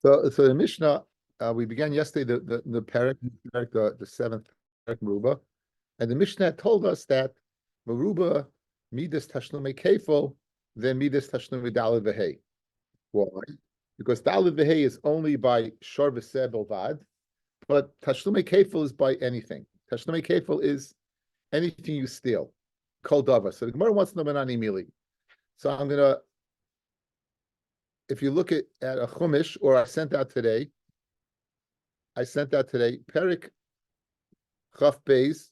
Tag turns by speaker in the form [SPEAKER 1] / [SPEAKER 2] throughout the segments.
[SPEAKER 1] So the Mishnah, we began yesterday the parak, the seventh parak Meruba, and the Mishnah told us that Meruba midas tashlumei kefil, then midas tashlumei daled v'hei. Why? Because daled v'hei is only by shor v'seh belvad, but tashlumei kefil is by anything. Tashlumei kefil is anything you steal. Kol dava. So the Gemara wants to know Menani Mili. So I'm gonna. If you look at a chumash, or I sent out today, Perik Chaf Beis,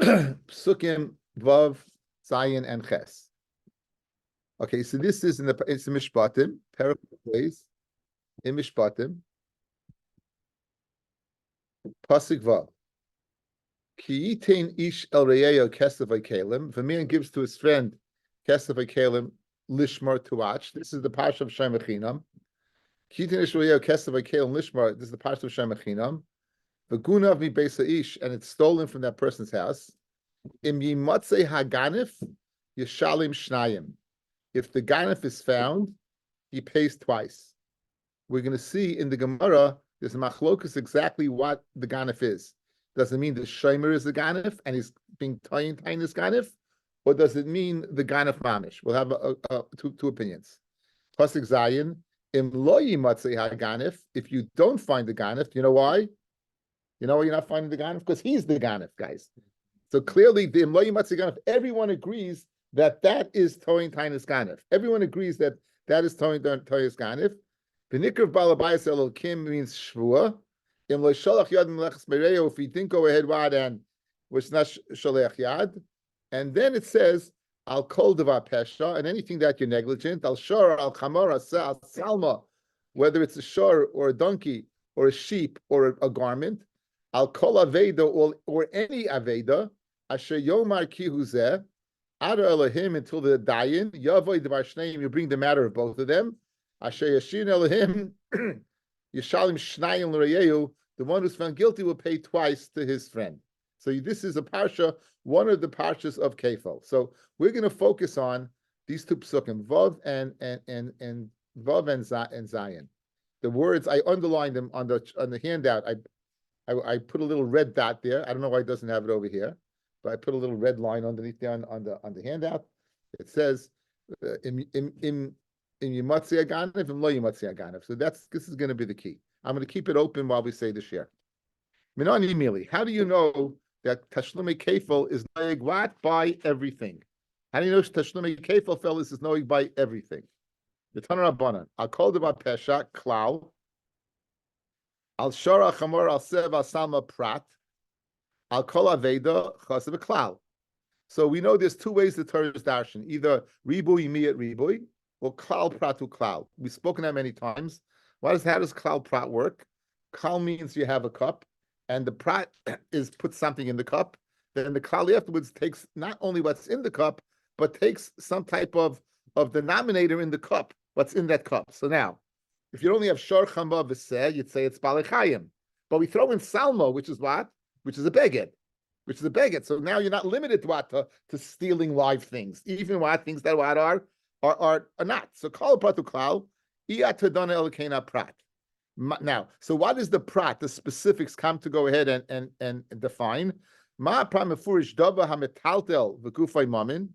[SPEAKER 1] Psukim Vav Zayin and Ches. Okay, so this is it's Mishpatim, Perik Beis in Mishpatim, Pasuk Vav. Ki yitain ish el reyeyo kesef v'kelim. If a man gives to his friend kesef v'kelim lishmar to watch, this is the parsha of Shem Echinam. Ki yitain ish reyeyo kesef v'kelim lishmar. This is the parsha of Shem Echinam. V'gunav mi beisa ish, and it's stolen from that person's house. Im yimatzei haganif yishalim shnayim. If the ganif is found, he pays twice. We're going to see in the Gemara there's a machlokus exactly what the ganif is. Does it mean the shomer is the ganif and he's being tying this ganif, or does it mean the ganif mamish? We'll have two opinions. Pasuk Zayin, im lo yimatzei haganif. If you don't find the ganif, you know why? You know why you're not finding the ganif? Because he's the ganif, guys. So clearly, the im lo yimatzei ganif. Everyone agrees that is towing tainis ganif. Everyone agrees that is towing tainis ganif. V'nikrav balabayis elokim means shvua. If he didn't go ahead and was not sholech yad, and then it says al kol devar pesha, and anything that you're negligent, al shor, al chamor, al salma, whether it's a shor or a donkey or a sheep or a garment, al kol aveda or any aveda, asher yomar ki huzeh, ada Elohim until the dayin yavoy devar shneim, you bring the matter of both of them, asher yashin Elohim. Yishalim Shnayim L'Reyehu, the one who's found guilty will pay twice to his friend. So this is a parsha, one of the parshas of Kefil. So we're going to focus on these two psukim, Vav and Vav and Zayin. The words I underlined them on the handout. I put a little red dot there. I don't know why it doesn't have it over here, but I put a little red line underneath there on the handout. It says in Yimatzi Aganif and Lo Yimatzi Aganif. So this is going to be the key. I'm going to keep it open while we say the share. Minani Mili, how do you know that Tashlumei Kefil is noig what? By everything. How do you know Tashlumei Kefil, fellas, is noig by everything? The Tanur Rabbanan. I'll call them about Pesha, Klal. Al Shara Chamor, Al Sev, Al Salma Prat. Al Kol Aveda, Chasev Klal. So we know there's two ways the Torah is darshan. Either Ribui Miyat Ribui, or klal pratu klal. We've spoken that many times. How does klal prat work? Klal means you have a cup, and the prat is put something in the cup. Then the klal afterwards takes not only what's in the cup, but takes some type of denominator in the cup, what's in that cup. So now, if you only have shor chamba v'seh, you'd say it's balechayim. But we throw in salmo, which is what? Which is a beged. So now you're not limited to what? To stealing live things. Even what? Things that what are not. So kol pratu klal, iyatadana elkeina prat. Now, so what is the prat? The specifics come to go ahead and define. Ma pramefurish dava hametaltel v'gufay mamin.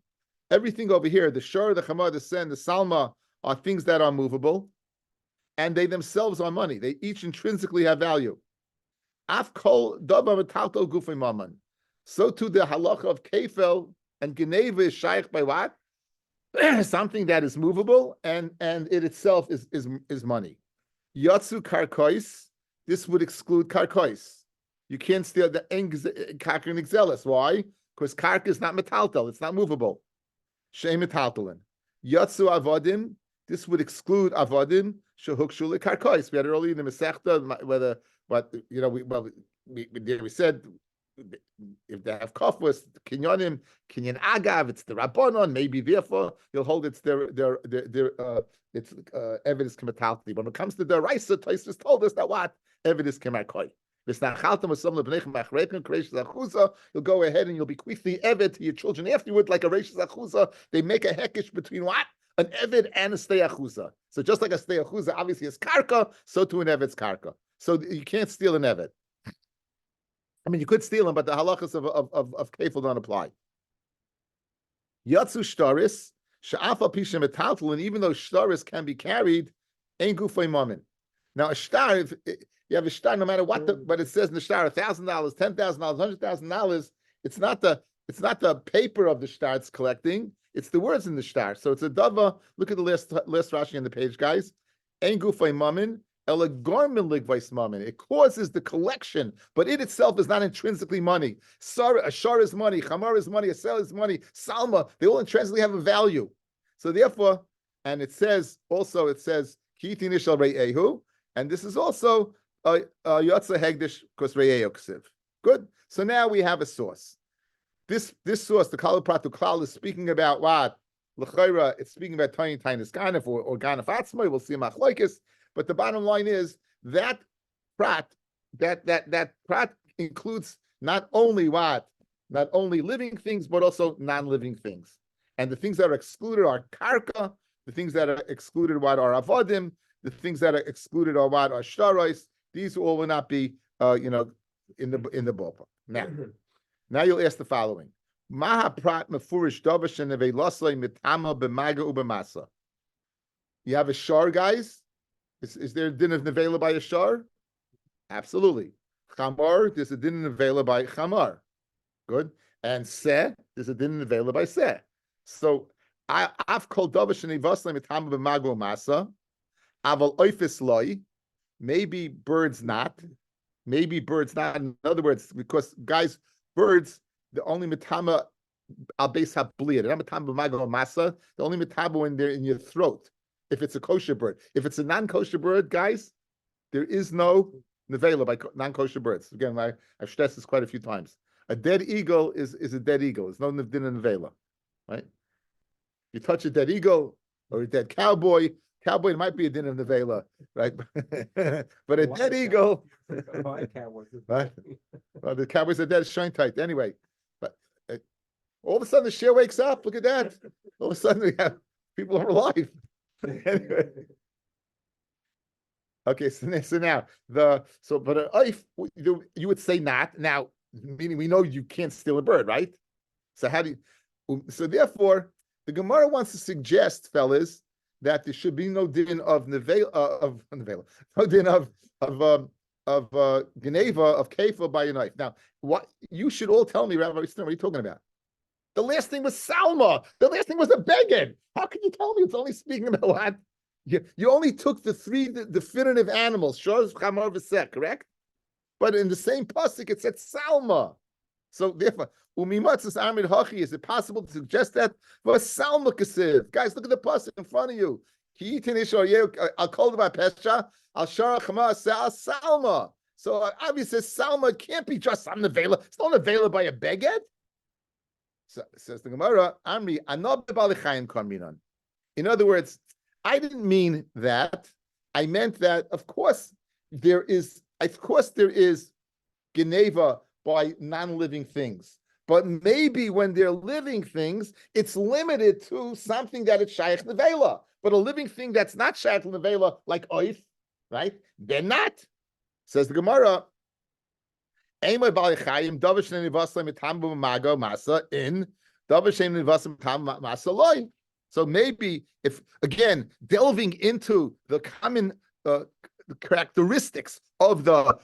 [SPEAKER 1] Everything over here, the shor, the chama, the sen, the salma, are things that are movable, and they themselves are money. They each intrinsically have value. Af kol dava metaltel gufay mamin. So too the halacha of kefel and geneva is shaykh by what? Something that is movable and it itself is money. Yatsu karkois, this would exclude karkois. You can't steal the karka and exelis. Why? Because karka is not metaltel, it's not movable. Shei metaltelin. Yatsu avodim, this would exclude avodim shehukshu karkois. We had it earlier in the Masechta, we said if they have kafus, kinyan agav, it's the rabbanon. Maybe therefore you'll hold it's their evidence kemetalti. When it comes to the Raisa, Tosfos told us that what evidence kemakoi. You'll go ahead and you'll bequeath the evet to your children afterward, like a reishis achuza. They make a hekesh between what? an Eved and a Steyachuza. So just like a Steyachuza obviously is karka, so too an Eved's karka. So you can't steal an Eved. I mean, you could steal him, but the halachas of kefil don't apply. Yatsu shtaris, she'afa pishem etaltul, and even though shtaris can be carried, ain't gufay mamin. Now a shtar, if you have a shtar, no matter what, but it says in the shtar $1,000, $10,000, $100,000. It's not the paper of the shtar it's collecting. It's the words in the shtar. So it's a dava. Look at the last Rashi on the page, guys. Ain't gufay mamin. It causes the collection, but it itself is not intrinsically money. A shar is money, chamar is money, a sel is money, salma, they all intrinsically have a value. So therefore, and it says, Kiti nishal re'ehu, and this is also Yotza Hegdish because re'ehu ksiv. Good. So now we have a source. This source, the Kal Pratu Klal, is speaking about what? L'chayra, it's speaking about Tiny Tainus Ganef or Ganef Atzmai. We'll see Machlokes. But the bottom line is that prat includes not only living things, but also non-living things. And the things that are excluded are karka, the things that are excluded are avodim, the things that are excluded are shtaros. These all will not be in the ballpark. Now you'll ask the following. Maha prat mefurish davar shenevei lasei mitama b'maga ub'masa. You have a shar, guys. Is there a din of nevela by a shar? Absolutely. Chamar, there's a din of nevela by chamar. Good. And seh, there's a din of nevela by seh. So I've called davar shenevasle mitama b'mago masa. Aval oifis loy. Maybe birds not. In other words, because guys, birds, the only mitama al beis habliyah. Not mitama b'mago masa. The only mitama when they're in your throat. If it's a kosher bird. If it's a non-kosher bird, guys, there is no nevela by non-kosher birds. Again, I've stressed this quite a few times. A dead eagle is a dead eagle. There's no din of nevela, right? You touch a dead eagle or a dead cowboy might be a din of nevela, right? But a dead eagle, right? Well, the cowboys are dead, shine tight. Anyway, but all of a sudden the share wakes up. Look at that. All of a sudden we have people are alive. Anyway. Okay, so now but if you would say not now, meaning we know you can't steal a bird, right? So how do you? So therefore, the Gemara wants to suggest, fellas, that there should be no din of nevela no din of geneva of kefil by a knife. Now, what you should all tell me, Rabbi, what are you talking about? The last thing was Salma. The last thing was a beged. How can you tell me it's only speaking about what? You only took the three definitive animals, Shor, Chamar, V'seh, correct? But in the same pasuk, it said Salma. So therefore, Umimatzis Amid Hachi, is it possible to suggest that? For Salma Kasiv. Guys, look at the pasuk in front of you. I'll call about Pesha. I'll Shara Chamar, Salma. So obviously, Salma can't be just some nevela. It's not nevela by a beged. So, says the Gemara, Amri, Anob B'Balechayim Karminan. In other words, I didn't mean that. I meant that, of course, there is Geneva by non-living things. But maybe when they're living things, it's limited to something that it's Shaykh Nevela. But a living thing that's not Shaykh Nevela, like Oif, right? They're not. Says the Gemara, in so maybe if again delving into the common characteristics of the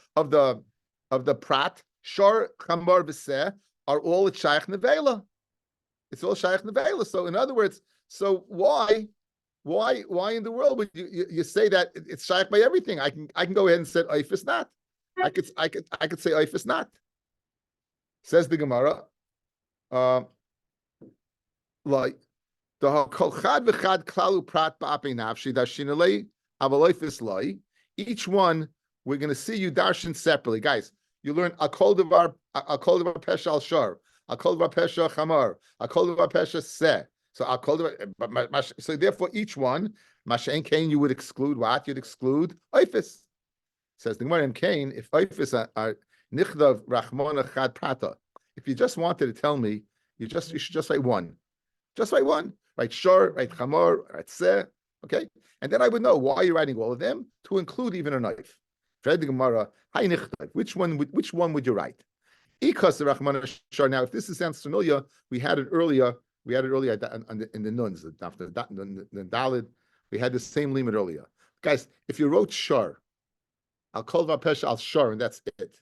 [SPEAKER 1] prat shor chamar v'seh are all shaykh nevela. It's all shaykh nevela. So in other words, so why in the world would you say that it's shaykh by everything? I can go ahead and say oif is not. I could say oif is not. Says the Gemara, like the kol chad v'chad klalu prat ba'apei nafshi darshinalei aval oif is loi. Each one we're going to see you darshan separately, guys. You learn a kol devar pesha al shor, a kol devar pesha chamar, a kol devar pesha seh. So a kol devar. So therefore, each one mashen kain you would exclude what? You'd exclude oifis. Says the Gemara in Cain, if oifis are nichdav rachmona chad prata. If you just wanted to tell me, you should just write one. Just write one. right? Shor, right? Chamor, right? Seh, okay? And then I would know why you're writing all of them to include even a knife. Which one would you write? Now, if this sounds familiar, we had it earlier. We had it earlier in the nuns, the Dalid. We had the same limit earlier. Guys, if you wrote shor, I'll call v'apesha al shor, and that's it.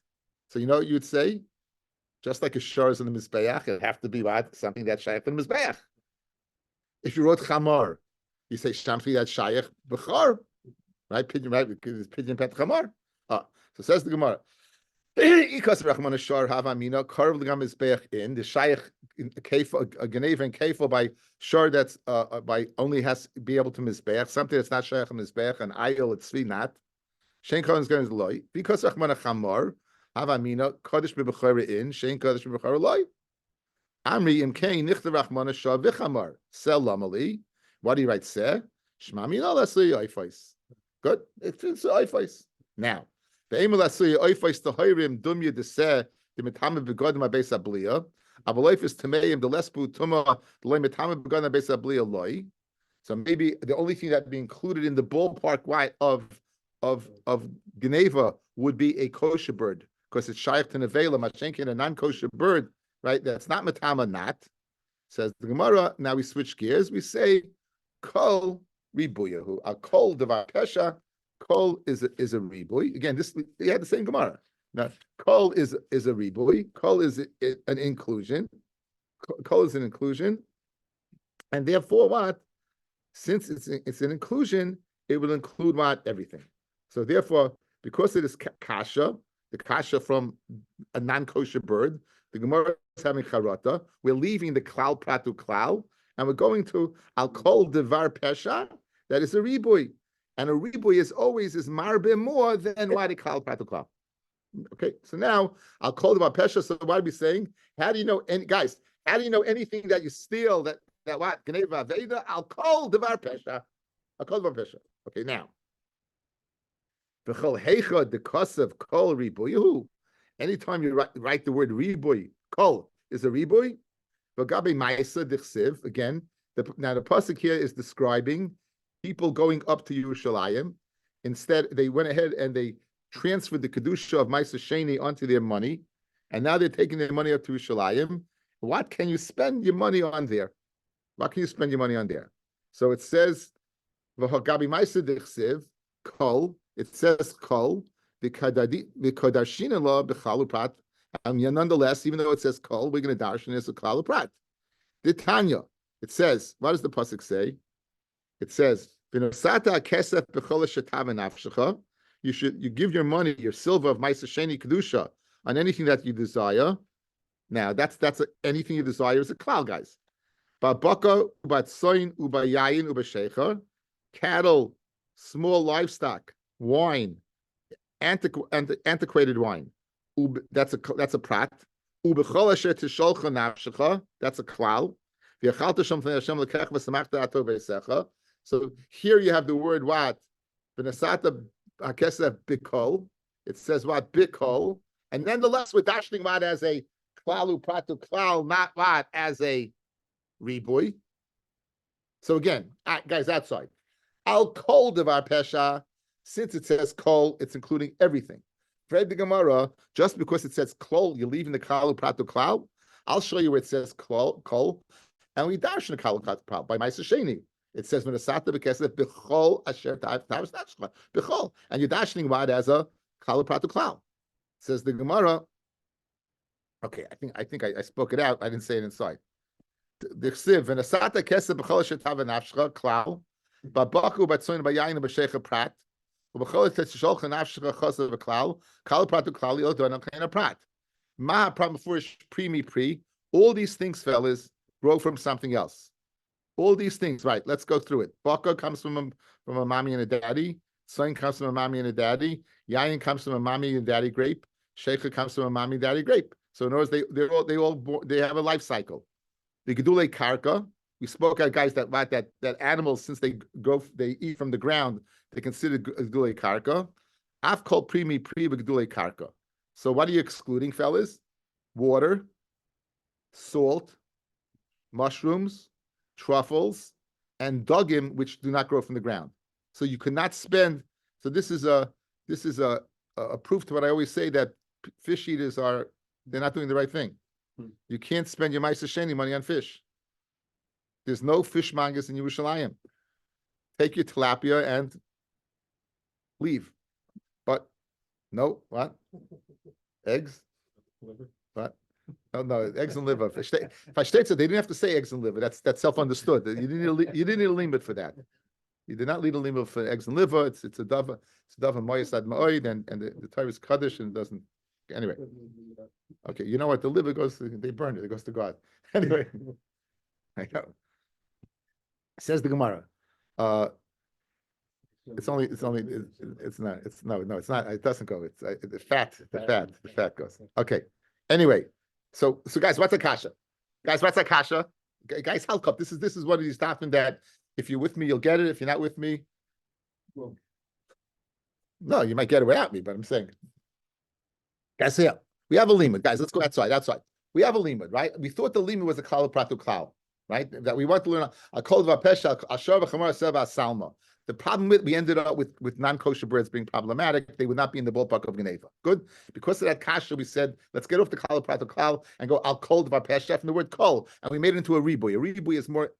[SPEAKER 1] So you know what you'd say? Just like a shor is in the mizbeach, it'd have to be what? Something that's shaykh in the mizbeach. If you wrote chamor, you say something that's shaykh b'chor, right? Pigeon, right? Because pigeon pet chamor. So says the Gemara. Ikas Rachman Shar Havamina carved the Mizbeach in the Shaykh Kefil a Geneva and Kefil by Shar that's by only has to be able to Mizbeach something that's not Shaykh Mizbeach and Ayil it's not Shein Kohen is loy because Rachman Chamor Havamina Kodesh Bebechora in Shein Kodesh Bebechora loy Amri Imkein Nichter Rachman Shar Vichamar Sel Lamali. What do you write? Seh Shmamina Lesli Oifais. Good, it's Oifais now. The aim of that say oifais the hayrim dumya de se the metame begodim abesa blia. Avoloifis tameim the lesbu tuma the loy metame begodim abesa blia loy. So maybe the only thing that be included in the ballpark of Geneva would be a kosher bird because it's shaykh to nevela mashenkin a non-kosher bird, right? That's not metama not. Says the Gemara. Now we switch gears. We say kol ribuyahu a kol devar pesha. Kol is a riboy. Again, this you had the same Gemara. Now, kol is a riboy. Kol is an inclusion. Kol is an inclusion, and therefore, what? Since it's an inclusion, it will include what? Everything. So therefore, because it is kasha, the kasha from a non-kosher bird, the Gemara is having charata. We're leaving the klal pratu klal, and we're going to al kol devar pesha. That is a riboy. And a riboy is always marbe more than what a klal pratu klal. Okay, so now I'll call them pesha. So what are we saying? How do you know any guys? How do you know anything that you steal that what geneva veda? I'll call devar pesha. I'll call devar pesha. Okay, now v'chol heicha the kosev kol riboyu. Anytime you write the word riboy, kol is a riboy. V'gabe ma'isa dichsiv again. Now the pasuk here is describing people going up to Yerushalayim. Instead, they went ahead and they transferred the kedusha of Ma'aser Sheni onto their money, and now they're taking their money up to Yerushalayim. What can you spend your money on there? What can you spend your money on there? So it says, "V'hagabi Ma'aser dichsiv kol." It says kol v'kodarshina lo b'chalu prat. And nonetheless, even though it says kol, we're going to darshan as a chalu prat. The Tanya. It says, what does the pasuk say? It says, you give your money, your silver of Ma'aser Sheni Kedusha on anything that you desire. Now that's anything you desire is a klal, guys. Cattle, small livestock, wine, antiquated wine. That's a prat. That's a klal. So here you have the word what? V'nasata hakesef bikol. It says what? Bikol. And nonetheless, we're dashing what as a klalu pratu klal, not what as a riboy. So again, guys, outside. Al kol devar pesha. Since it says kol, it's including everything. Fred the Gemara, just because it says kol, you're leaving the klalu pratu klal. I'll show you where it says kol, and we dash in the klalu pratu klal by Ma'aser Sheni. It says v'nasata b'kesef b'chol asher ta'av nafshcha b'chol, and you're dashing what as a klalu pratu klal. Says the Gemara. Okay, I think I spoke it out. I didn't say it inside. The chsiv v'nasata kesef b'chol asher ta'av nafshcha klal b'baku b'tzoyin b'yayin b'shecha prat u'b'chol tetzisholcha nafshcha chosav b'klal klalu pratu klal yodon amkein prat. Ma pramafurish pre. All these things, fellas, grow from something else. All these things, right? Let's go through it. Baka comes from a mommy and a daddy. Son comes from a mommy and a daddy. Yayin comes from a mommy and daddy grape. Sheikha comes from a mommy and daddy grape. So in other words, they have a life cycle. The gedulei karka. We spoke out, guys, that animals, since they eat from the ground, they consider gedulei karka. I've called pre gedulei karka. So what are you excluding, fellas? Water, salt, mushrooms, truffles, and dugim, which do not grow from the ground. So you could not spend. So this is a proof to what I always say, that fish eaters they're not doing the right thing. You can't spend your Ma'aser Sheni money on fish. There's no fish mangas in Yerushalayim. Take your tilapia and leave. But no, what? Eggs? Liver? What? No, eggs and liver. If I state so, they didn't have to say eggs and liver. That's self-understood. You didn't need a limit for that. You did not need a limit for eggs and liver. It's a dava. It's a dava moyasad ma'oid, and the Torah is kaddish and doesn't. Anyway, okay. You know what? The liver goes. They burn it. It goes to God. Anyway, I know. Says the Gemara. It's not. No, it's not. It doesn't go. It's the fat goes. Okay. Anyway, so guys, what's a kasha? Guys, what's a kasha? Guys, help up. This is what he's talking that. If you're with me, you'll get it. If you're not with me, well, no, you might get it without me. But I'm saying, guys, here we have a limud. Guys, let's go outside. We have a limud, right? We thought the limud was a klal pratu klal, right? That we want to learn a kol v'pesha ashar v'chamar seva salma. The problem we ended up with non-kosher breads being problematic. They would not be in the ballpark of Geneva. Good, because of that kasha, we said let's get off the klal pratu klal and go al kol v'pesha from the word kol, and we made it into a riboy. A riboy is more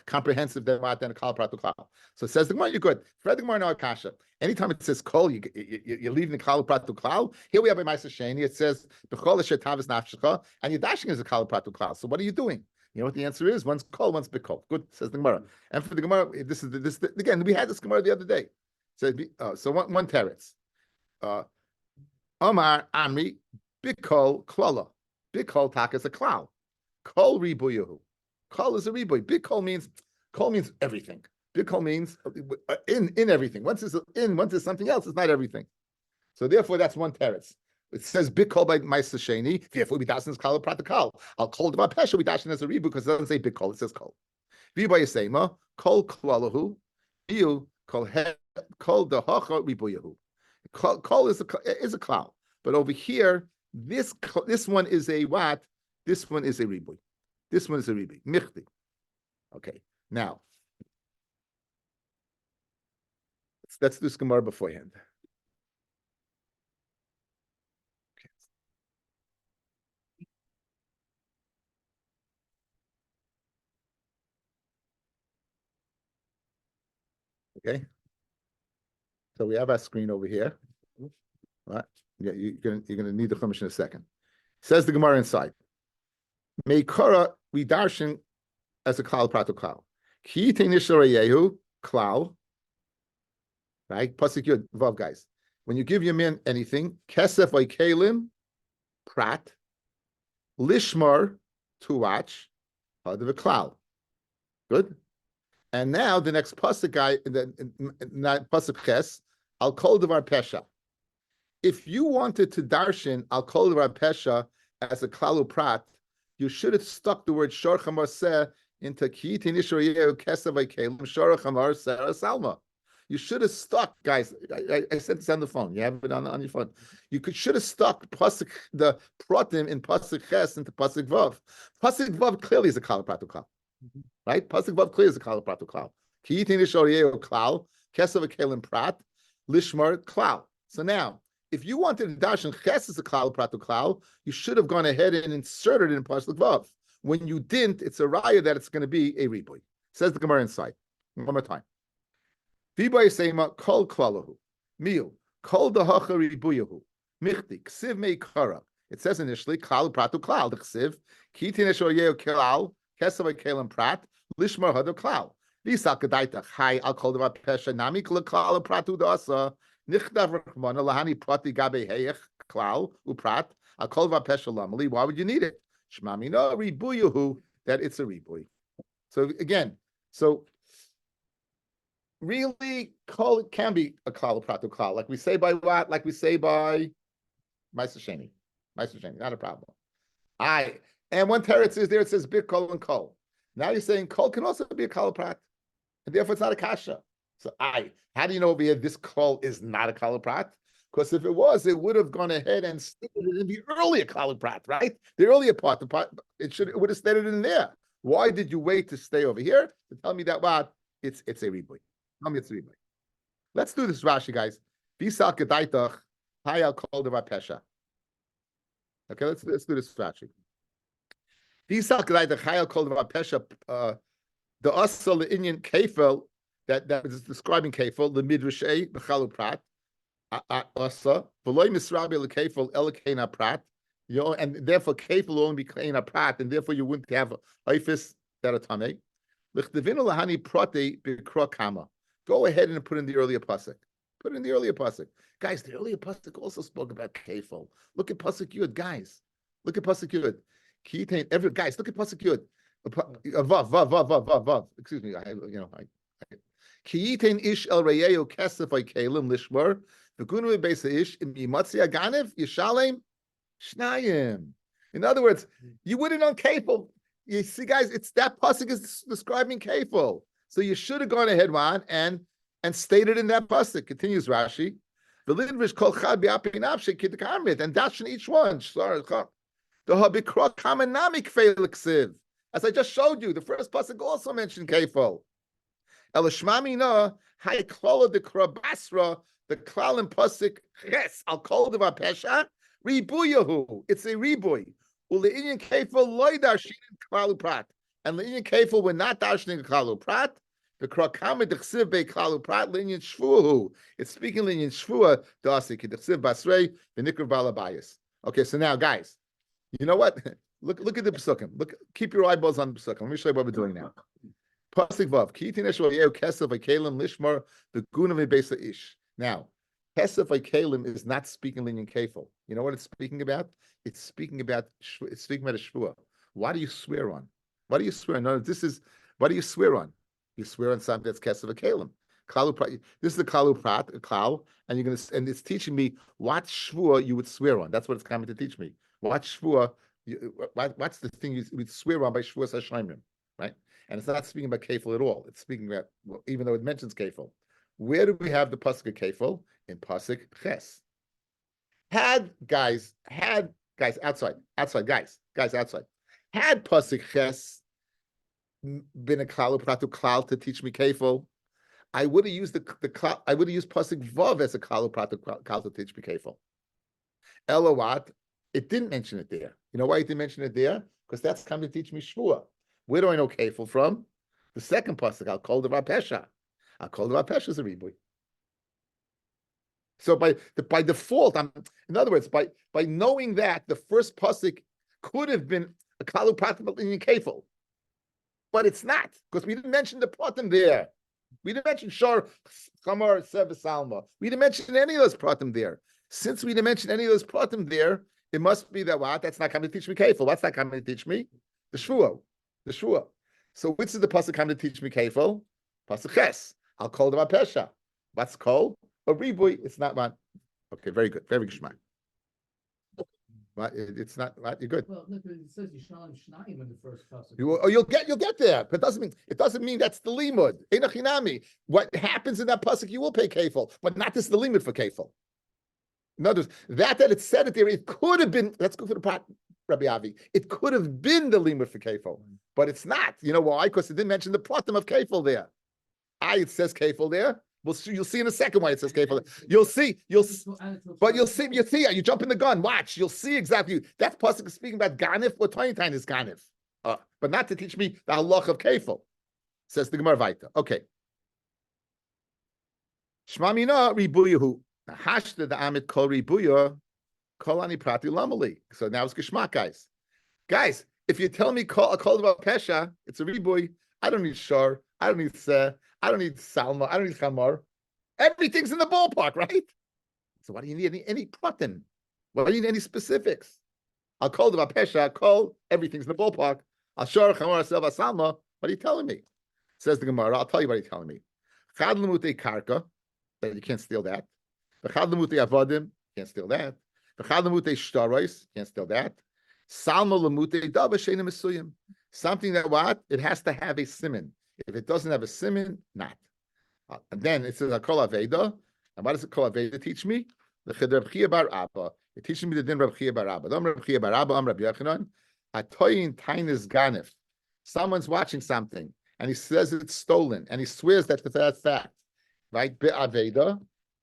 [SPEAKER 1] comprehensive than a klal pratu klal. So it says the Gemara, you're good. Fred the Gemara no kasha. Anytime it says kol, you're leaving the klal pratu klal. Here we have a Ma'aser Sheni. It says b'chol asher tavis nafshecha, and you're dashing as a klal pratu klal. So what are you doing? You know what the answer is? One's kol, one's b'kol. Good, says the Gemara. And for the Gemara, this again. We had this Gemara the other day. So one teretz. Omar Amri b'kol klala. B'kol tak is a klal. Kol ribuyahu. Kol is a riboy. Big kol means everything. Big kol means in everything. Once it's something else, it's not everything. So therefore, that's one teretz. It says big kol by Ma'aser Sheni. Therefore, we dash in kol pratikal. I'll call the pesha. We dash in as a ribu because it doesn't say big kol. It says kol. V'ba yisema kol klalahu. Iu kol dehacha ribuyahu. Kol is a klal. But over here, this one is a what? This one is a ribu. This one is a ribi. Michti. Okay. Now, let's do this Gemara beforehand. Okay. So we have our screen over here. Right? Yeah, you're gonna need the chumash in a second. Says the Gemara inside. Meikara we darshan as a klal pratu klal. Ki tenishorayehu klal. Right? Pasuk yud vav, guys. When you give your man anything, kesef kalim prat lishmar to watch part of a klal. Good. And now the next pasuk guy, pasuk ches, I'll call devar pesha. If you wanted to darshan, I'll call devar pesha as a klalu prat, you should have stuck the word shor chamar seh into ki tinishoryehu kesavay kelim shor chamar seh salma. You should have stuck, guys. I said this on the phone. You have it on your phone. Should have stuck pasuk the pratim in pasuk ches into pasuk vav. Pasuk vav clearly is a klal pratu klal. Right? Pasuk vav clear is a klal pratu klal. Ki tinishoryehu klal kesavay kelim prat lishmar klal. So now, if you wanted to dash and ches is a klal pratu klal, you should have gone ahead and inserted it in pasuk vav. When you didn't, it's a raya that it's going to be a riboy. Says the Gemara inside. One more time. V'bay seima kol klalahu mil kol dahacha ribuyahu michti ksiv meikara. It says initially klal pratu klal the ksiv ki tineshoryehu klal kesavay kelim prat lishmar hadu klal. V'isal kadaita chai al kol devar pesha nami klal pratu dasa. Nichdav Rachmana lahani prati gabe heyech klal uprat akol v'pesha lamali. Why would you need it? Shmami no ribuyahu, that it's a ribuy. So again, really, kol can be a klal pratu klal, like we say by what? Like we say by Ma'aser Sheni, not a problem. And one teretz is there. It says big kol and kol. Now you're saying kol can also be a klal prat, and therefore it's not a kasha. So how do you know over here this kol is not a klal prat? Because if it was, it would have gone ahead and stated it in the earlier klal prat, right? The earlier part, it would have stated it in there. Why did you wait to stay over here? To tell me that what? It's a ribui. Tell me it's a ribui. Let's do this, Rashi, guys. Bisal kedaitach, hayal kol devar pesha. Okay, let's do this, Rashi. Bisal kedaitach, hayal kol devar pesha. The asal the Indian kefil that is describing kefil the midrashay b'chalu prat asa v'loy misrabi lekefil elkeina prat. You know, and therefore kefil will only be keina prat, and therefore you wouldn't have oifis that are tamei. L'chdevinu lahani prate b'kra kama. Go ahead and put in the earlier pasuk. Put in the earlier pasuk, guys. The earlier pasuk also spoke about kefil. Look at pasuk yud, guys. Look at pasuk yud. Kitain every guys. Look at pasuk yud. Vav. Excuse me. Kiyitain ish el reyehu kesef kelim lishmar. V'gunu beisa ish im yimatzi aganev yishalem shnayim. In other words, you wouldn't on kefil. You see, guys, it's that pasuk is describing kefil. So you should have gone ahead, Juan, and stated in that pasuk. Continues Rashi. And dash in each one. The habikra kamanamik felixiv. As I just showed you, the first pasuk also mentioned kefil. Elishmami na hay klala de krabasra the klalim pasuk ches al kol de pesha ribuyahu. It's a ribuy. Uleinian kefil loy darshin klalu prat, and leinian kefil were not darshin klalu prat. The krakama dechsiv be klalu prat leinian shvuhu. It's speaking leinian shvua dasi dechsiv basrei the nikra balabayas. Okay, so now guys, you know what? Look at the pesukim. Look, keep your eyeballs on the pesukim. Let me show you what we're doing now. Pasuk vav. Kitin eshel yehu kesef v'kelim lishmar the gunav beisa ish. Now, kesef v'kelim is not speaking linyan kefil. You know what it's speaking about? It's speaking about a shvua. What do you swear on? What do you swear on? No, this is what do you swear on? You swear on something that's kesef v'kelim. This is the klalu prat, a klal, and it's teaching me what shvua you would swear on. That's what it's coming to teach me. What shvua. What's the thing you would swear on by Shavuos Hashemim, right? And it's not speaking about kefil at all. It's speaking about, even though it mentions kefil. Where do we have the pasuk of kefil? In pasuk ches. Had guys outside, guys outside. Had pasuk ches been a klalu pratu klal to teach me kefil, I would have used the klal. I would have used pasuk vav as a klalu pratu klal to teach me kefil. Elawat. It didn't mention it there. You know why it didn't mention it there? Because that's coming to teach me shvua. Where do I know kefil from? The second pasuk, I'll call the pesha. I'll call the pesha is a ribui. So by default, in other words, by knowing that the first pasuk could have been a kalu pratim in kefil, but it's not because we didn't mention the pratim there. We didn't mention shor chamar sev salma. We didn't mention any of those pratim there. Since we didn't mention any of those pratim there, it must be that what? That's not coming to teach me kefil. What's that coming to teach me? The shvua. So which is the pasuk coming to teach me kefil? Pasuk ches. I'll call them a pesha. What's called a ribui? It's not one. Okay, very good. Very good. It's not. You're good.
[SPEAKER 2] Well, look, it says Yishalim Shnayim in the first pasuk.
[SPEAKER 1] You'll get there, but it doesn't mean that's the limud. Einachinami. What happens in that pasuk, you will pay kefil, but not this the limud for kefil. In other words, that it said it there, it could have been. Let's go for the part, Rabbi Avi. It could have been the limud for kefil, but it's not. You know why? Because it didn't mention the pratim of kefil there. It says kefil there. You'll see in a second why it says kefil. You'll see. But you'll see. You jump in the gun. Watch. You'll see exactly. That pasuk is speaking about ganif or tiny is ganif, but not to teach me the halach of kefil. Says the Gemara Vaita. Okay. Shmamina ribuyahu. Hashta the amit kol ribuya kol ani prati lamali. So now it's geshmak, guys. Guys, if you tell me call about pesha, it's a ribuy. I don't need shor. I don't need seh. I don't need salma. I don't need chamar. Everything's in the ballpark, right? So why do you need any pratim? Why do you need any specifics? I'll call about pesha. I'll call everything's in the ballpark. I'll shor chamar selva salma. What are you telling me? Says the Gemara. I'll tell you what you're telling me. Chad lemute karka. That you can't steal that. V'chad lemute avodim. Can't steal that. V'chad lemute shtaros. Can't steal that. Salma lemute dava sheina mesuyim. Something that what? It has to have a simon. If it doesn't have a simon, not. And then it says, Kol Aveda. And what does it Kol Aveda teach me? The Chid Reb Chia bar Abba. It teaches me the din Reb Chia bar Abba. Dom Reb Chia bar Abba, Am Reb Yochanan. Atoyin tainis ganif. Someone's watching something and he says it's stolen and he swears that that's fact, right? Be'aveda,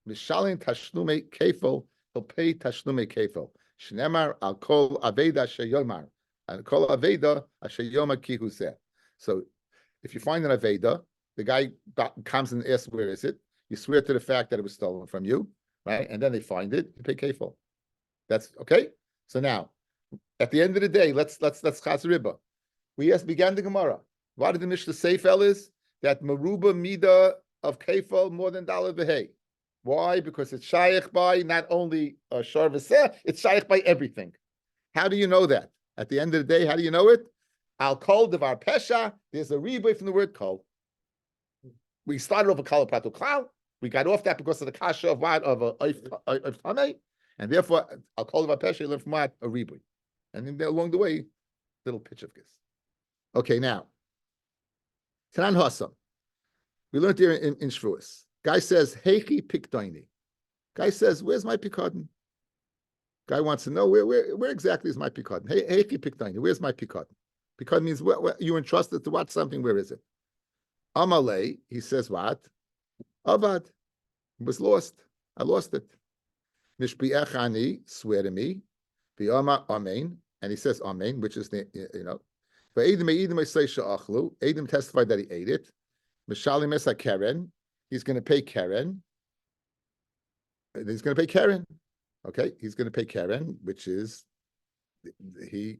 [SPEAKER 1] mishalin tashlume kefil, he'll pay tashlume kefil. Shnemar al kol aveda sheyomar, and kol aveda sheyomar kihuseh. So if you find an aveda, the guy comes and asks, where is it? You swear to the fact that it was stolen from you, right? And then they find it, you pay kefil. That's okay. So now, at the end of the day, let's chas riba. We began the Gemara. Why did the Mishnah say, fellas, that Maruba Mida of Kefal more than Dalad V'Hei? Why? Because it's Shaykh by not only Shar V'Seh, it's Shaykh by everything. How do you know that? At the end of the day, how do you know it? Al Kol Devar Pesha, there's a rebate from the word Kol. We started off a Kol Pratu Klal. We got off that because of the Kasha of what? Of Tameh. And therefore, Al Kol Devar Pesha, you learn from what? A rebate. And then along the way, little pitch of this. Okay, now, Tanan Hassam. We learned here in Shavuos. Guy says, Heichi Pikdaini. Guy says, where's my Pikadon? Guy wants to know, where exactly is my Pikadon? Heichi Pikdaini, where's my Pikadon? Pikadon means you're entrusted to watch something, where is it? Amalei, he says what? Avad. It was lost. I lost it. Mishbi'echani, swear to me. Bi'ama Amen. And he says Amen, which is, but Edim testified that he ate it. Mishalim Esa Keren, he's going to pay Keren. He's going to pay Keren. Okay, he's going to pay Keren, which is he's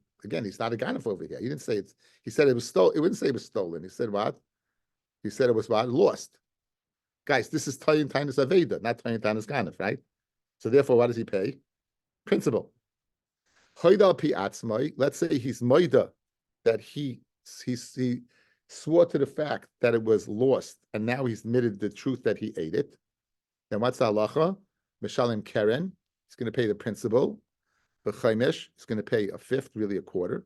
[SPEAKER 1] not a ganef over here. He didn't say it's. He said it was stolen. He wouldn't say it was stolen. He said what? He said it was what? Lost. Guys, this is Tayin Tainus Aveda, not Tayin Tainus Ganef, right? So therefore, what does he pay? Principal. Let's say he's moida, that he swore to the fact that it was lost, and now he's admitted the truth that he ate it. Then what's the halacha? Mishalim Keren, he's going to pay the principal. The Chaimish, he's going to pay a fifth, really a quarter.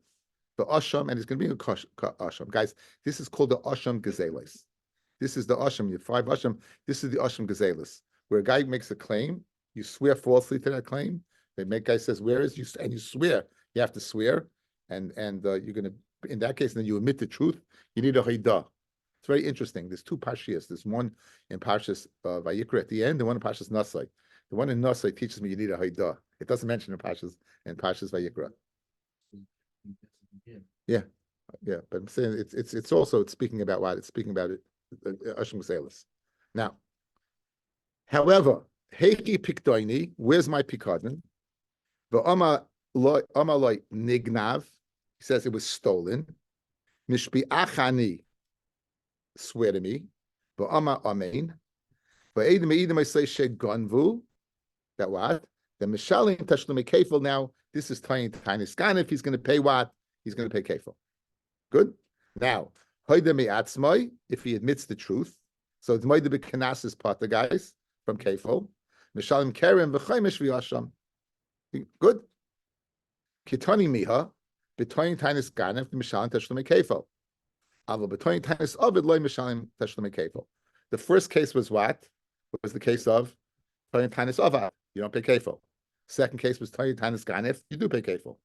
[SPEAKER 1] The Asham, and he's going to be a Asham. Guys, this is called the Asham Gazelis. This is the Asham, you 5 Asham. This is the Asham Gazelis, where a guy makes a claim, you swear falsely to that claim. The guy says, where is you? And you swear. You have to swear. And you're going to, in that case, then you admit the truth. You need a Haidah. It's very interesting. There's 2 Pashiyas. There's one in Parshas Vayikra at the end, and one in Parshas Nasai. The one in Nasai teaches me you need a Haidah. It doesn't mention in Parshas Vayikra. Yeah. But I'm saying it's also speaking about what? It's speaking about it, Asham Gzelis. Now, however, Heiki Pikdoini, where's my Pikadon? The Amaloi Nignav, he says it was stolen. Nishbi Achani, swear to me. But Ama Amen. But Edom I say Shegonvu, that what? The Mishalim Tashlume Kefil, now this is Tayin Tainus Ganef, he's going to pay what? He's going to pay Kefil. Good? Now, Hoida Me'atzmai, if he admits the truth, so it's Moida B'Kanasis part, the guys, from Kefil. Mishalim Keren V'Chaimish V'Yasham. Good. Kitani miha between Tainus Ganef Mishalim Tashlume Kefil. Ava between Tainus Ovid Loy Mishalim Tashlume Kefil. The first case was what? It was the case of between Tainus Ovad. You don't pay Kefil. Second case was between Tainus Ganef. You do pay Kefil.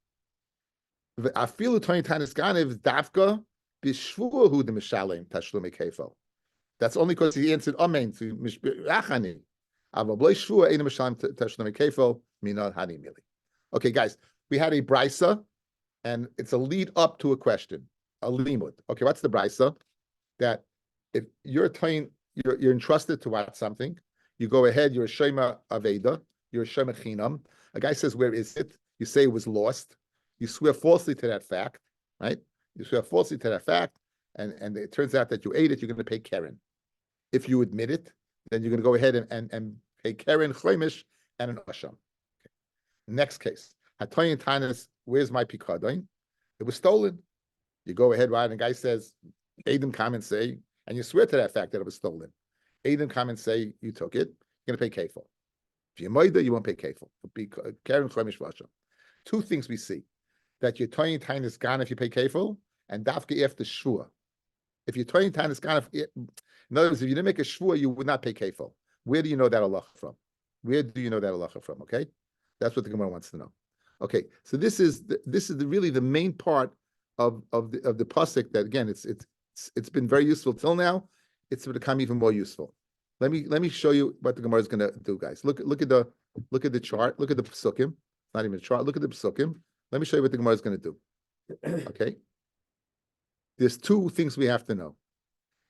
[SPEAKER 1] Afilu between Tainus Ganef Dafka Bishvuhu the Mishalim Tashlume Kefil. That's only because he answered Amen to Mishbachani. Okay, guys, we had a brisa, and it's a lead up to a question, a limud. Okay, what's the brisa? That if you're you're entrusted to watch something, you go ahead, you're a shema aveda, you're a shema chinam. A guy says, where is it? You say it was lost. You swear falsely to that fact, right? You swear falsely to that fact, and it turns out that you ate it, you're going to pay Keren. If you admit it, then you're going to go ahead and pay Keren, Chaimish, and an Asham. Okay. Next case. Hatoyin Tanis, where's my Pikadon? It was stolen. You go ahead, right? And the guy says, Adam come and say, and you swear to that fact that it was stolen. Adam come and say, you took it, you're going to pay Kefil. If you're Moida, you won't pay Kefil. Keren, Chaimish, Asham. 2 things we see. That you're Toyin Tanis Gan if you pay Kefil, and Dafka after Shua. If you're Toyin Tanis Gan, in other words, if you didn't make a shvua, you would not pay kefil. Where do you know that halacha from? Where do you know that halacha from? Okay, that's what the Gemara wants to know. Okay, so this is really the main part the pasuk that again it's been very useful till now. It's become even more useful. Let me show you what the Gemara is going to do, guys. Look at the chart. Look at the psukim. Not even a chart. Look at the psukim. Let me show you what the Gemara is going to do. Okay. There's two things we have to know.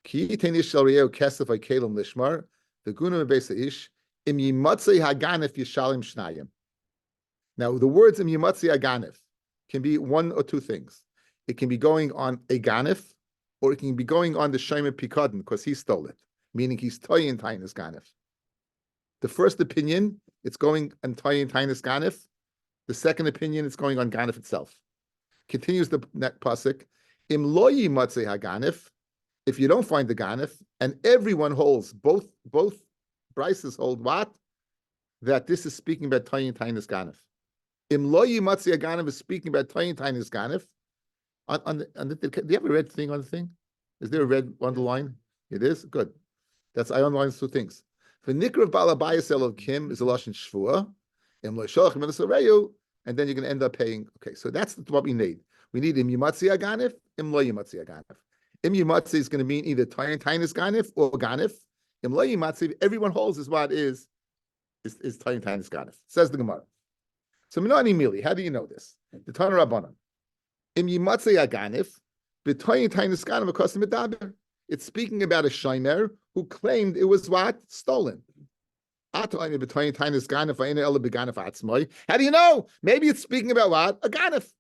[SPEAKER 1] Ki itenish shel riyeu kesef ha'kelim lishmar the guna beisa ish im yimatzei haganef yishalim shnayim. Now the words im yimatzei haganef can be one or two things. It can be going on a ganef, or it can be going on the Shaimer Pikadon because he stole it, meaning he's toyin tainis ganef. The first opinion, it's going on toyin tainis ganef. The second opinion, it's going on ganef itself. Continues the next pasuk, im lo yimatzei haganef. If you don't find the ganef, and everyone holds, both Brises hold what? That this is speaking about toyin tainis ganef. Im lo yimatzei haganef is speaking about toyin tainis ganef. Do you have a red thing on the thing? Is there a red underline? It is? Good. I underlined two things. For Nikra Balabayas Elohim is a Lashon Shvua, and then you're going to end up paying. Okay, so that's what we need. We need Im Yimatzi Aganif, Im Lo Yimatzi Aganif. Im Yimatzi is going to mean either Tainus Ganif or Ganif. Im Lo Yimatzi, everyone holds is what is Tainus Ganif. Says the Gemara. So Minani Mili, how do you know this? The Tana Rabbanan. Im Yimatzei Aganif, b'toyin tainis ganef akos medaber. It's speaking about a shomer who claimed it was what? Stolen. How do you know? Maybe it's speaking about what? A ganef.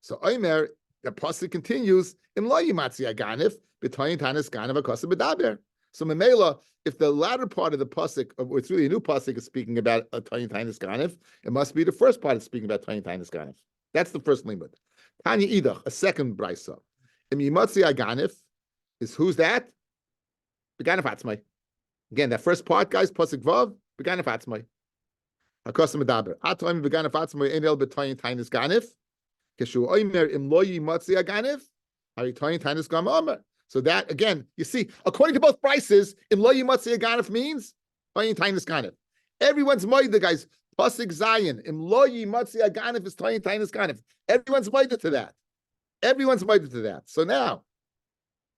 [SPEAKER 1] So Omer, the pasuk continues, Im lo yimatzei aganef, b'toyin tainis ganef akos medaber. So Memela, if the latter part of the pasuk, or it's really a new pasuk, is speaking about a toyin tainis ganef, it must be the first part is speaking about toyin tainis ganef. That's the first limud. Tanya Idach, a second brisa. Im Yimatzi Aganif is who's that? Beganif Atzmai. Again, that first part, guys, Pasuk Vav, Beganif Atzmai. Hakosim Medaber. Atoim Beganif Atzmai, Enel Betoyin Tainis Ganif. Keshu Oimer Im Lo Yimatzi Aganif. Haritoyin Tainis Gam Omer. So that, again, you see, according to both prices, Im Lo Yimatzi Aganif means Toyin Tainis Ganif. Everyone's moide, guys. Pasuk Zion, Im Lo Yimatzi Aganif is Toyin Tainis Ganif. Everyone's moide to that. Everyone's moide to that. So now,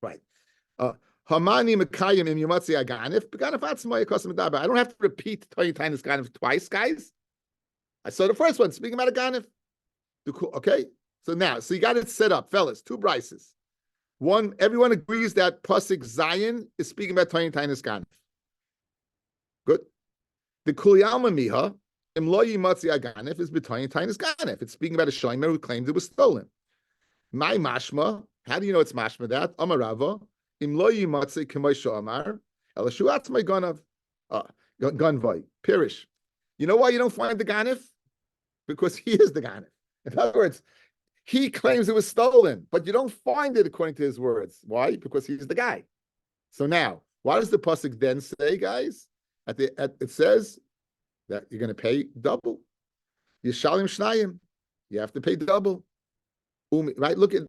[SPEAKER 1] right. Hamani Mekayim Im Yimatzi Aganif, Beganif Atzmai Kosim Medaber. I don't have to repeat Toyin Tainis Ganif twice, guys. I saw the first one, speaking about a Ganif. Okay? So now, so you got it set up, fellas, two brises. One, everyone agrees that Pasuk Zion is speaking about Toyin Tainis Ganif. Good. The Kuliyalma Miha, Im Lo Yimatzi Aganif is B'toyin Tainis Ganif. It's speaking about a shomer who claimed it was stolen. My mashma, how do you know it's mashma that? Amarava, Im Lo Yimatzi K'moisha Amar, Elashu Atzmai Ganav, Ganvai, Pirish. You know why you don't find the Ganif? Because he is the Ganif. In other words, he claims it was stolen, but you don't find it according to his words. Why? Because he's the guy. So now, what does the pasuk then say, guys? It says that you're going to pay double. Yishalim shnayim. You have to pay double. Right? Look at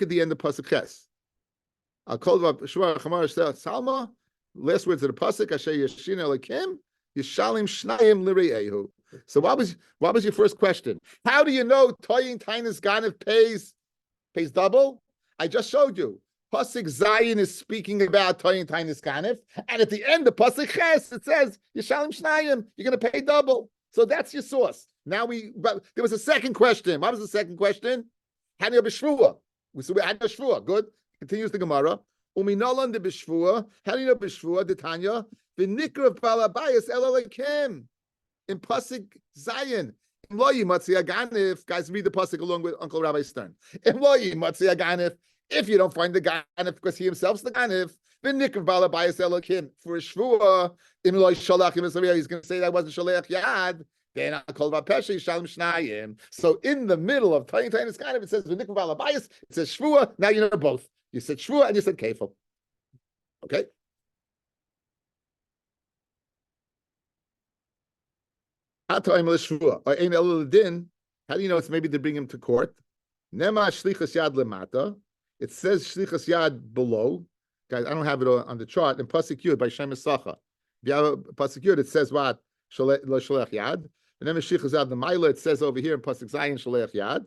[SPEAKER 1] the end of pasuk ches. I'll call up Shua Chamar Salma. Last words of the pasuk. Asher Yeshina Lakim. Yishalim shnayim lireyehu. So what was your first question? How do you know Toyin Tainis Ganif pays double? I just showed you. Pasuk Zion is speaking about Toyin Tainis Ganif, and at the end of Pasuk Ches it says Yishalim Shnayim. You're going to pay double. So that's your source. Now but there was a second question. What was the second question? Hanya b'shvua. So we had b'shvua. Good. Continues the Gemara. Uminolan de b'shvua. How do you know b'shvua? The Tanya. V'nikra balabayas elalekim. In Pasuk Zion. Im lo yimatzi aganif. Guys, read the Pasuk along with Uncle Rabbi Stern. Im lo yimatzi aganif. If you don't find the ganif because he himself's the ganif, then nikv balabayas elokim for a shvua. Im lo shalachim esaviyah. He's going to say that wasn't shalach yad. Then I'll call about pesha yishalim shnayim. So in the middle of Toyin Tainis Ganif, it says nikv balabayas. It says shvua. Now you know both. You said shvua and you said kefil. Okay. How do you know it's maybe to bring him to court? Nema shlichas yad lemata. It says shlichas yad below. Guys, I don't have it on the chart. In Pasuk Yud by Shem Esacha. If you have a Pasuk Yud, it says what? Lo sholech yad. And then shlichas yad lemaila. It says over here in Pasuk Zayin sholech yad.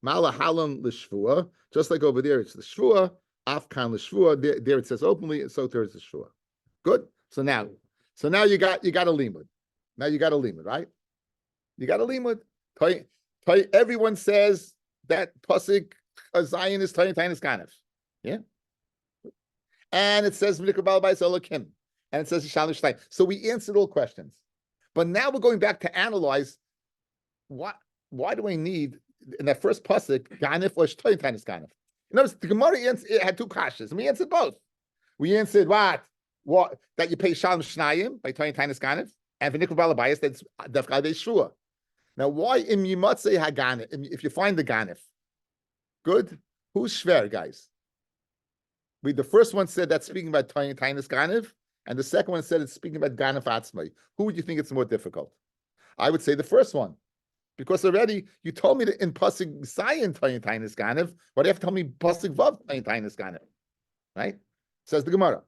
[SPEAKER 1] Malahalam l'shvua, just like over there, it's the shvua. Afkan l'shvua. There it says openly, and so there is the shvua. Good. So now you got a limud. Now you got a limud, right? You got a limud. Everyone says that pasuk Zion is Toyin Tainis Ganef. Yeah. And it says V'nikra Bais Elokim. And it says Yishal Shtayim. So we answered all questions. But now we're going back to analyze why do I need in that first pasuk Ganef or Toyin Tainis Ganef? In other words, the Gemara had two kashas, and we answered both. We answered what that you pay Shalom Shnayim by Toyin Tainis Ganef, and V'nikra Bais that's Dafka Shua. Now, why im yimatzei haganef? If you find the ganef, good. Who's shver, guys? The first one said that's speaking about tainis ganef, and the second one said it's speaking about ganef atzmai. Who would you think it's more difficult? I would say the first one, because already you told me that in pasuk Zion tainis ganef. Why do you have to tell me pasuk vav tainis ganef? Right? Says the Gemara.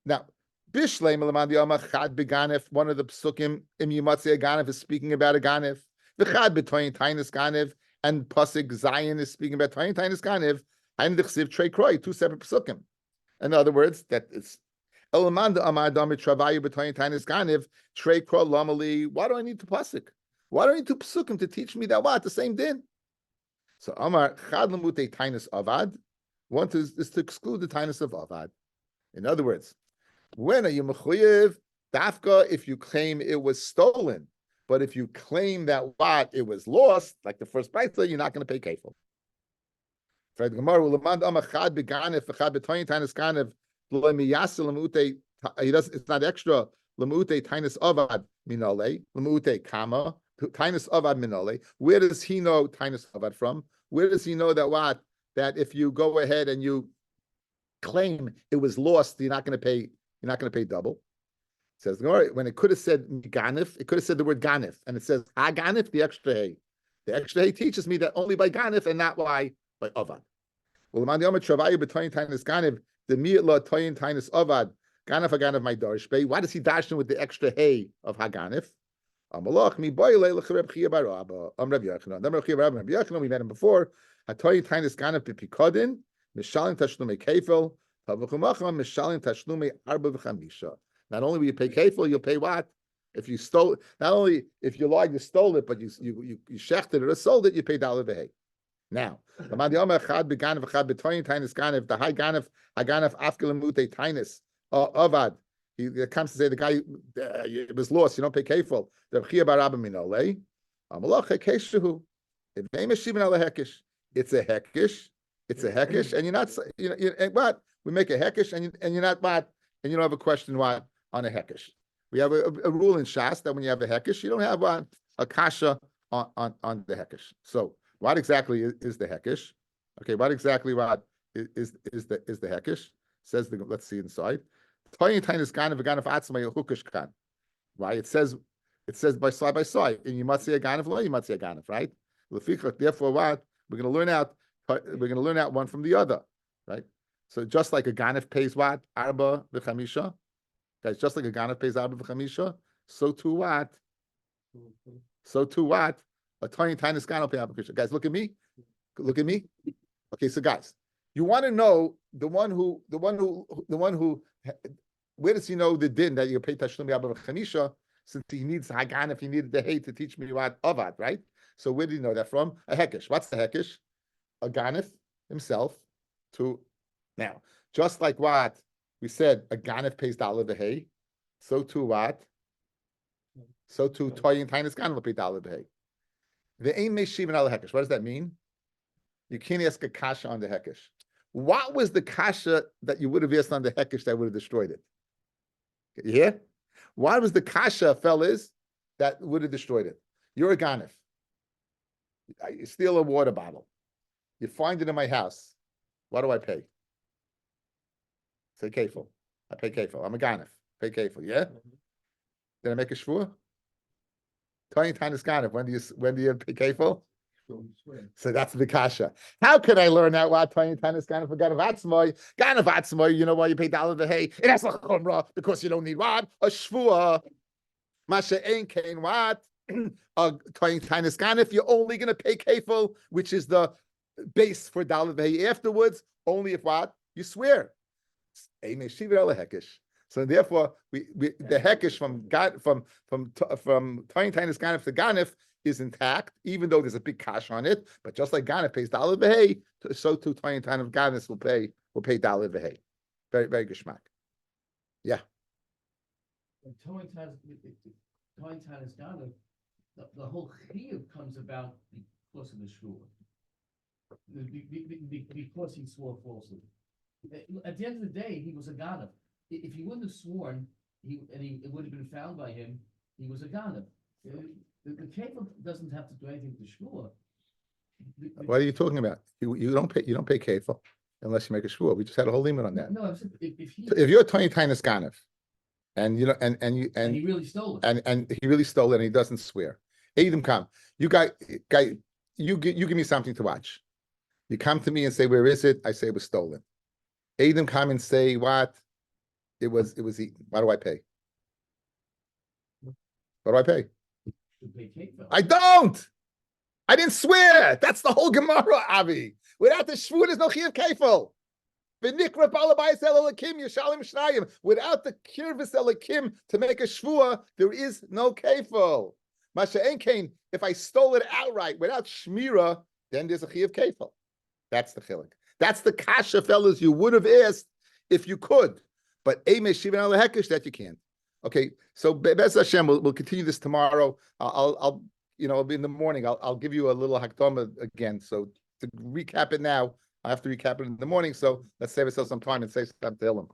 [SPEAKER 1] Now, Bishlei Melamadi Amach Chad Beganef. One of the psukim im yimatzei ganef is speaking about a ganef. The Chad between Tainis Ganev and Pasuk Zion is speaking about Tainis Ganev and the Chsiv Trei Kroi, two separate psukim. In other words, that it's Elamanda Amadam Travayu between Tainis Ganev, Trei Kroi Lamali. Why do I need two pasuk? Why do I need two psukim to teach me that what? The same din. So Amar Chad Lamute Tainis Avad. One is to exclude the Tainis of Avad. In other words, when are you mechuyev? Dafka, if you claim it was stolen. But if you claim that what it was lost, like the first brayta, you're not going to pay kefil. It's not extra. Lemute tainis avad minole. Lemute kama tainis avad minole. Where does he know tainis avad from? Where does he know that what? That if you go ahead and you claim it was lost, you're not going to pay. You're not going to pay double. It says when it could have said ganif, it could have said the word ganif, and it says ganif, the extra hay. The extra hay teaches me that only by ganif and not by avad. Well, the travayu between tainis ganif, the mi'la toyin tainis avad ganif haganif my darshbei. Why does he dash with the extra hay of haganif? Amalach mi boyle lechreb chia baraba. Rabbi Yochanan. Rabbi Yochanan. We met him before. Hatoyin tainis ganif b'pikodin mishalim tashlumei kefil tavuchumacham mishalim tashlumei arba v'chamisha. Not only will you pay kefil, you'll pay what? If you stole, not only if you lied, you stole it, but you shechted it or sold it, you pay dollar v'hei. Now, the high ganef afkelamute tainis avad. He comes to say the guy it was lost. You don't pay kefil. The chia barabba minole. Amalach hekeshu. It may meshivin ala hekesh. It's a hekesh. It's a hekesh, and you're not. What we make a hekesh, and you're not what, and you don't have a question what on a hekesh. We have a rule in Shas that when you have a hekesh, you don't have a kasha on the hekesh. So what exactly is the hekesh? Okay, what exactly what is the hekesh? Says let's see inside. Right? It says by side. And you must say a ganef, you must say a ganef, right? Therefore, what we're going to learn out one from the other, right? So just like a ganef pays what arba v'chamisha, guys, just like a ganef pays arba v'chamisha, so too what? So too what? A tiny ganef pay arba v'chamisha. Guys, look at me. Look at me. Okay, so guys, you want to know the one who, where does he know the din that you pay tashlumi arba v'chamisha? Since he needs hagan, if he needed the hay to teach me what avad, right? So where did he know that from? A hekesh. What's the hekesh? A ganef himself to now. Just like what we said, a ganef pays dollar the hay. So too what? So too toy and tainis ganef pay dollar the hay. The aim may shivan al hekesh. What does that mean? You can't ask a kasha on the hekesh. What was the kasha that you would have asked on the hekesh that would have destroyed it? You hear? What was the kasha, fellas, that would have destroyed it? You're a ganef. You steal a water bottle. You find it in my house. What do I pay? Say kefil. I pay kefil. I'm a ganef. Pay kefil. Yeah. Did I make a shvur? Tiny tainis ganef. When do you pay kefil? So that's the kasha. How can I learn that? What tiny tainis ganef for ganef atzmoy? Ganef atzmoy. You know why you pay dollar the hay? It has a chumrah because you don't need what a shvur. Masha ain't kain what Tainis Ganif, you're only going to pay kefil, which is the base for Daled Vehi afterwards, only if what? You swear. So therefore, the hekesh from Tainis Ganif to Ganif is intact, even though there's a big kash on it. But just like Ganif pays Daled Vehi, so too Tainis Ganif will pay Daled Vehi. Very, very geschmack. Yeah.
[SPEAKER 2] Time is gone. The whole chiyuv comes about because of the shvur, because he swore falsely. At the end of the day, he was a ganav. If he wouldn't have sworn, it would have been found by him. He was a ganav. The kefil doesn't have to do anything to shvur.
[SPEAKER 1] What are you talking about? You don't pay kefil unless you make a shvur. We just had a whole limit on that.
[SPEAKER 2] No,
[SPEAKER 1] if you're a Tainis Ganif, and you know, and
[SPEAKER 2] he really stole it,
[SPEAKER 1] and he really stole it, and he doesn't swear. Adam, come. You guy, you give me something to watch. You come to me and say, "Where is it?" I say it was stolen. Adam, come and say, "What? It was eaten." Why do I pay? What do I pay? I don't. I didn't swear. That's the whole Gemara, Avi. Without the shvur, there's no chiyuv kefil. Without the kirvis elakim to make a shvua, there is no kefil. If I stole it outright without shmira, then there's a chiyuv kefil. That's the chilik. That's the kasha, fellas. You would have asked if you could, but that you can't. Okay, so Bez Hashem, we'll continue this tomorrow. I'll in the morning. I'll give you a little hakdama again. So to recap it now, I have to recap it in the morning. So let's save ourselves some time and say something to Elam.